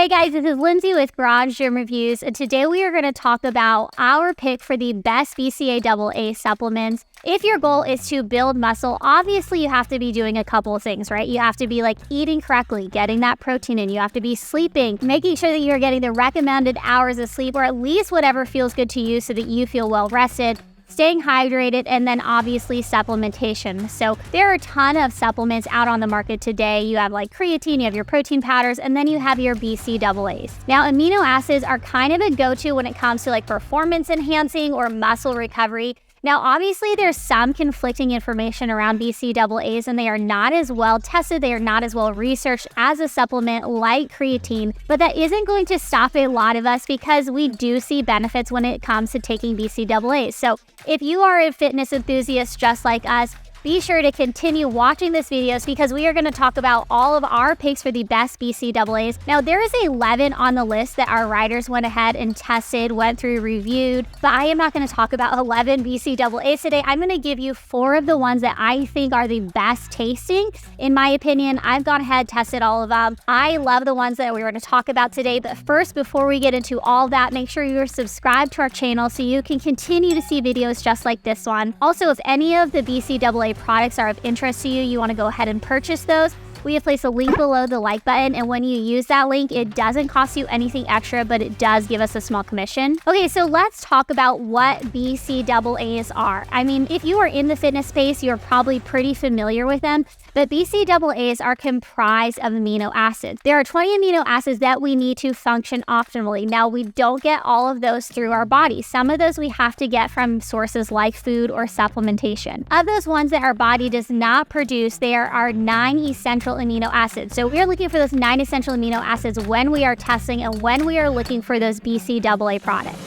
Hey guys, this is Lindsay with Garage Gym Reviews, and today we are going to talk about our pick for the best BCAA supplements. If your goal is to build muscle, obviously you have to be doing a couple of things, right? You have to be eating correctly, getting that protein in. You have to be sleeping, making sure that you're getting the recommended hours of sleep, or at least whatever feels good to you so that you feel well rested. Staying hydrated, and then obviously supplementation. So there are a ton of supplements out on the market today. You have creatine, you have your protein powders, and then you have your BCAAs. Now, amino acids are kind of a go-to when it comes to performance enhancing or muscle recovery. Now, obviously, there's some conflicting information around BCAAs, and they are not as well tested, they are not as well researched as a supplement like creatine, but that isn't going to stop a lot of us because we do see benefits when it comes to taking BCAAs. So if you are a fitness enthusiast just like us, be sure to continue watching this video because we are going to talk about all of our picks for the best BCAAs. Now, there is 11 on the list that our writers went ahead and tested, went through, reviewed, but I am not going to talk about 11 BCAAs today. I'm going to give you 4 of the ones that I think are the best tasting. In my opinion, I've gone ahead, tested all of them. I love the ones that we're going to talk about today, but first, before we get into all that, make sure you're subscribed to our channel so you can continue to see videos just like this one. Also, if any of the BCAA products are of interest to you, you want to go ahead and purchase those, we have placed a link below the like button, and when you use that link, it doesn't cost you anything extra, but it does give us a small commission. Okay, so let's talk about what BCAAs are. I mean, if you are in the fitness space, you're probably pretty familiar with them, but BCAAs are comprised of amino acids. There are 20 amino acids that we need to function optimally. Now, we don't get all of those through our body. Some of those we have to get from sources like food or supplementation. Of those ones that our body does not produce, there are 9 essential amino acids. So we are looking for those 9 essential amino acids when we are testing and when we are looking for those BCAA products.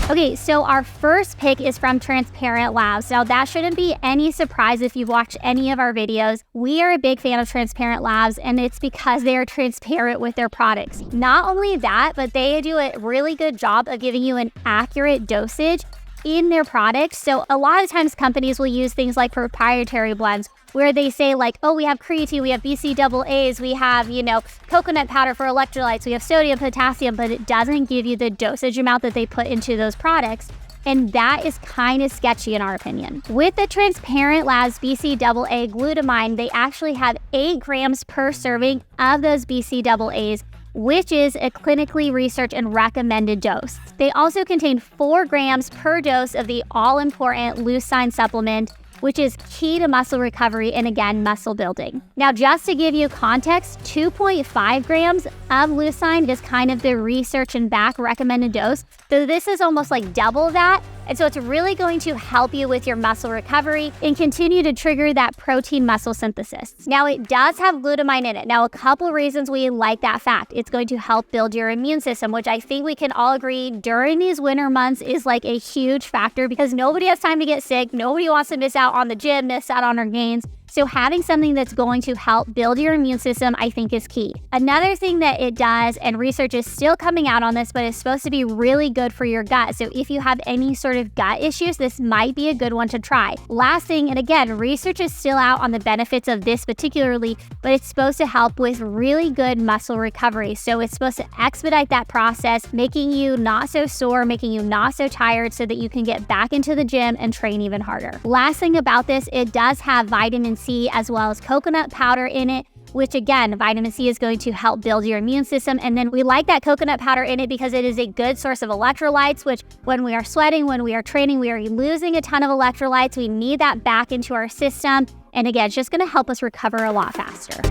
Okay, so our first pick is from Transparent Labs. Now, that shouldn't be any surprise if you've watched any of our videos. We are a big fan of Transparent Labs, and it's because they are transparent with their products. Not only that, but they do a really good job of giving you an accurate dosage in their products. So a lot of times companies will use things like proprietary blends where they say oh, we have creatine, we have BCAAs, we have, coconut powder for electrolytes, we have sodium, potassium, but it doesn't give you the dosage amount that they put into those products. And that is kind of sketchy in our opinion. With the Transparent Labs BCAA glutamine, they actually have 8 grams per serving of those BCAAs, which is a clinically researched and recommended dose. They also contain 4 grams per dose of the all-important leucine supplement, which is key to muscle recovery and, again, muscle building. Now, just to give you context, 2.5 grams of leucine is kind of the research and back recommended dose. So this is almost double that. And so it's really going to help you with your muscle recovery and continue to trigger that protein muscle synthesis. Now, it does have glutamine in it. Now, a couple reasons we like that fact. It's going to help build your immune system, which I think we can all agree during these winter months is a huge factor because nobody has time to get sick. Nobody wants to miss out on the gym, miss out on our gains. So having something that's going to help build your immune system, I think, is key. Another thing that it does, and research is still coming out on this, but it's supposed to be really good for your gut. So if you have any sort of gut issues, this might be a good one to try. Last thing, and again, research is still out on the benefits of this particularly, but it's supposed to help with really good muscle recovery. So it's supposed to expedite that process, making you not so sore, making you not so tired so that you can get back into the gym and train even harder. Last thing about this, it does have vitamin C as well as coconut powder in it, which again, vitamin C is going to help build your immune system. And then we like that coconut powder in it because it is a good source of electrolytes, which when we are sweating, when we are training, we are losing a ton of electrolytes. We need that back into our system. And again, it's just going to help us recover a lot faster.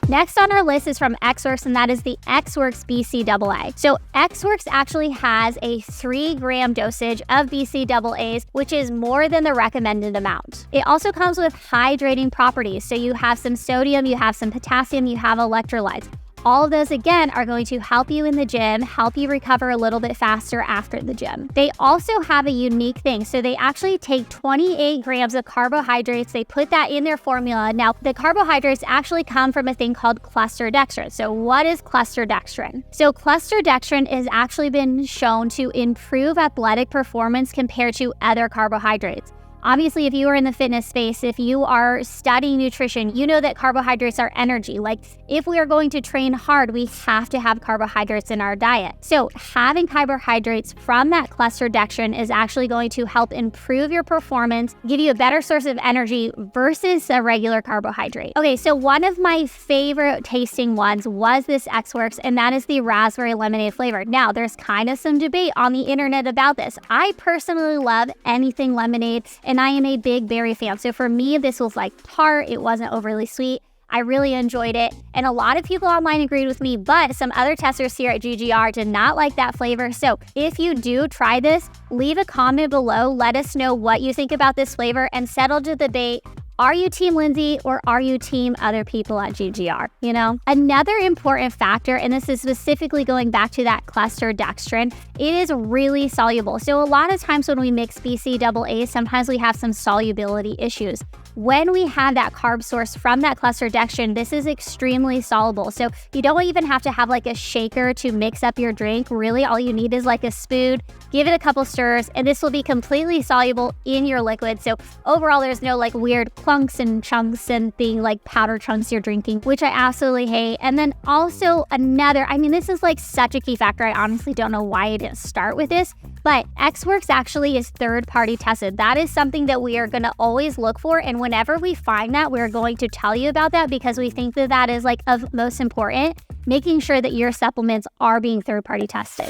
Next on our list is from Xwerks, and that is the Xwerks BCAA. So Xwerks actually has a 3-gram dosage of BCAAs, which is more than the recommended amount. It also comes with hydrating properties. So you have some sodium, you have some potassium, you have electrolytes. All of those, again, are going to help you in the gym, help you recover a little bit faster after the gym. They also have a unique thing. So they actually take 28 grams of carbohydrates. They put that in their formula. Now, the carbohydrates actually come from a thing called cluster dextrin. So what is cluster dextrin? So cluster dextrin has actually been shown to improve athletic performance compared to other carbohydrates. Obviously, if you are in the fitness space, if you are studying nutrition, you know that carbohydrates are energy. Like, if we are going to train hard, we have to have carbohydrates in our diet. So having carbohydrates from that cluster dextrin is actually going to help improve your performance, give you a better source of energy versus a regular carbohydrate. Okay, so one of my favorite tasting ones was this Xwerks, and that is the raspberry lemonade flavor. Now, there's kind of some debate on the internet about this. I personally love anything lemonade, and I am a big berry fan. So for me, this was like tart. It wasn't overly sweet. I really enjoyed it. And a lot of people online agreed with me, but some other testers here at GGR did not like that flavor. So if you do try this, leave a comment below. Let us know what you think about this flavor and settle the debate. Are you team Lindsay or are you team other people at GGR? You know, another important factor, and this is specifically going back to that cluster dextrin, it is really soluble. So a lot of times when we mix BCAAs, sometimes we have some solubility issues. When we have that carb source from that cluster dextrin, this is extremely soluble. So you don't even have to have like a shaker to mix up your drink. Really, all you need is like a spoon, give it a couple stirs, and this will be completely soluble in your liquid. So overall, there's no like weird clunks and chunks and being like powder chunks you're drinking, which I absolutely hate. And then also another, this is like such a key factor. I honestly don't know why I didn't start with this, but Xwerks actually is third-party tested. That is something that we are going to always look for. And whenever we find that, we're going to tell you about that because we think that that is like of most important, making sure that your supplements are being third-party tested.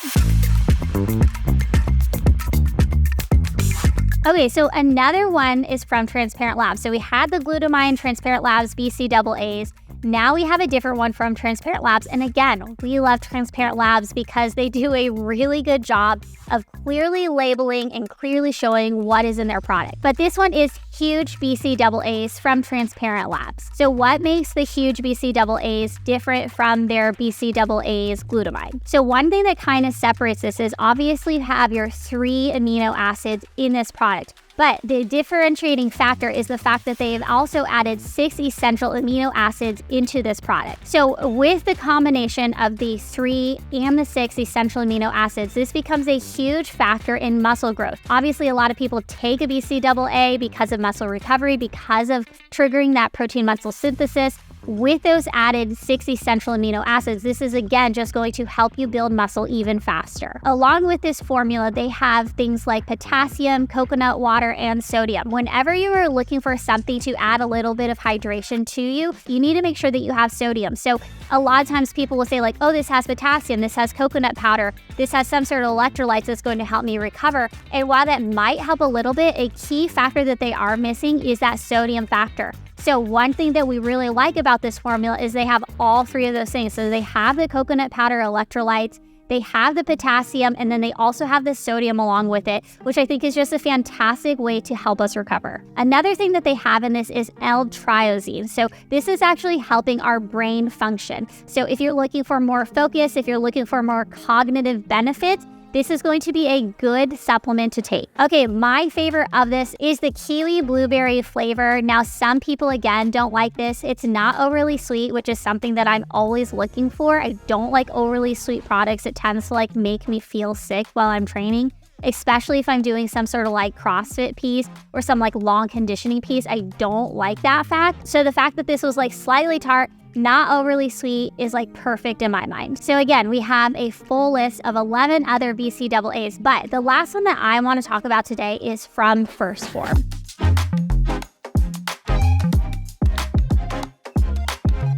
Okay, so another one is from Transparent Labs. So we had the glutamine Transparent Labs BCAAs. Now we have a different one from Transparent Labs. And again, we love Transparent Labs because they do a really good job of clearly labeling and clearly showing what is in their product. But this one is huge BCAAs from Transparent Labs. So what makes the huge BCAAs different from their BCAAs glutamine? So one thing that kind of separates this is obviously you have your 3 amino acids in this product. But the differentiating factor is the fact that they've also added 6 essential amino acids into this product. So with the combination of the 3 and the 6 essential amino acids, this becomes a huge factor in muscle growth. Obviously, a lot of people take a BCAA because of muscle recovery, because of triggering that protein muscle synthesis. With those added 6 essential amino acids, this is again just going to help you build muscle even faster. Along with this formula, they have things like potassium, coconut water, and sodium. Whenever you are looking for something to add a little bit of hydration to you, you need to make sure that you have sodium. So a lot of times people will say like, oh, this has potassium, this has coconut powder, this has some sort of electrolytes that's going to help me recover. And while that might help a little bit, a key factor that they are missing is that sodium factor. So one thing that we really like about this formula is they have all 3 of those things. So they have the coconut powder electrolytes, they have the potassium, and then they also have the sodium along with it, which I think is just a fantastic way to help us recover. Another thing that they have in this is L-triosine. So this is actually helping our brain function. So if you're looking for more focus, if you're looking for more cognitive benefits, this is going to be a good supplement to take. Okay, my favorite of this is the kiwi blueberry flavor. Now, some people, again, don't like this. It's not overly sweet, which is something that I'm always looking for. I don't like overly sweet products. It tends to like make me feel sick while I'm training, especially if I'm doing some sort of like CrossFit piece or some like long conditioning piece. I don't like that fact. So the fact that this was like slightly tart, not overly sweet, is like perfect in my mind. So again, we have a full list of 11 other BCAAs, but the last one that I want to talk about today is from First Form.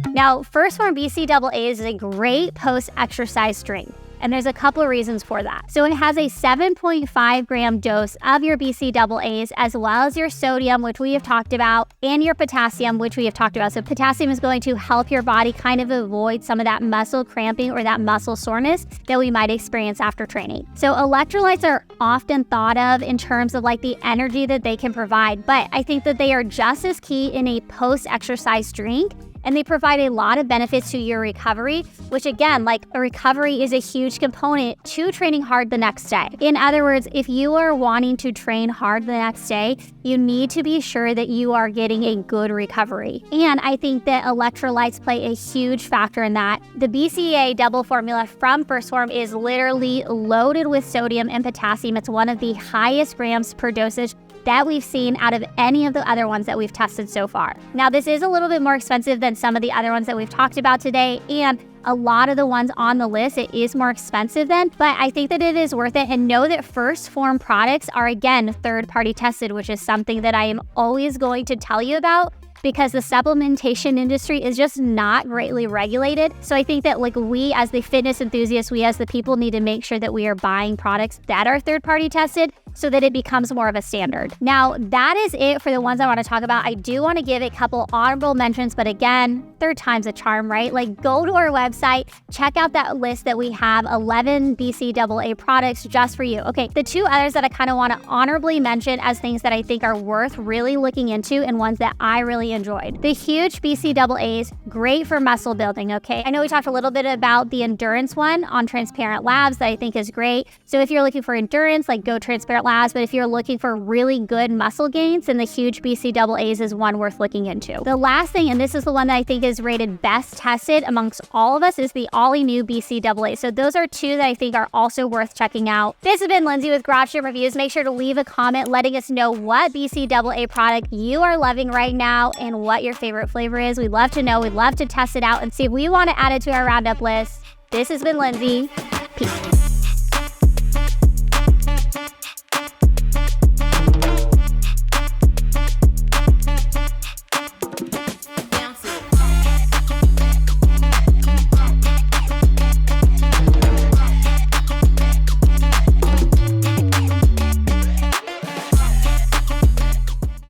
Now, First Form BCAAs is a great post-exercise drink. And there's a couple of reasons for that. So it has a 7.5 gram dose of your BCAAs, as well as your sodium, which we have talked about, and your potassium, which we have talked about. So potassium is going to help your body kind of avoid some of that muscle cramping or that muscle soreness that we might experience after training. So electrolytes are often thought of in terms of like the energy that they can provide, but I think that they are just as key in a post-exercise drink and they provide a lot of benefits to your recovery, which again, like a recovery is a huge component to training hard the next day. In other words, if you are wanting to train hard the next day, you need to be sure that you are getting a good recovery. And I think that electrolytes play a huge factor in that. The BCAA double formula from First Form is literally loaded with sodium and potassium. It's one of the highest grams per dosage that we've seen out of any of the other ones that we've tested so far. Now, this is a little bit more expensive than some of the other ones that we've talked about today, and a lot of the ones on the list, it is more expensive than, but I think that it is worth it. And know that First Form products are, again, third-party tested, which is something that I am always going to tell you about, because the supplementation industry is just not greatly regulated. So I think that like we as the fitness enthusiasts, we as the people need to make sure that we are buying products that are third-party tested so that it becomes more of a standard. Now, that is it for the ones I want to talk about. I do want to give a couple honorable mentions, but again, third time's a charm, right? Like go to our website, check out that list that we have, 11 BCAA products just for you. Okay, the two others that I kind of want to honorably mention as things that I think are worth really looking into and ones that I really enjoyed. The huge BCAAs, great for muscle building, okay? I know we talked a little bit about the endurance one on Transparent Labs that I think is great. So if you're looking for endurance, like go Transparent Labs, but if you're looking for really good muscle gains, then the huge BCAAs is one worth looking into. The last thing, and this is the one that I think is rated best tested amongst all of us, is the Ollie New BCAA. So those are two that I think are also worth checking out. This has been Lindsay with Garage Gym Reviews. Make sure to leave a comment letting us know what BCAA product you are loving right now and what your favorite flavor is. We'd love to know. We'd love to test it out and see if we want to add it to our roundup list. This has been Lindsay. Peace.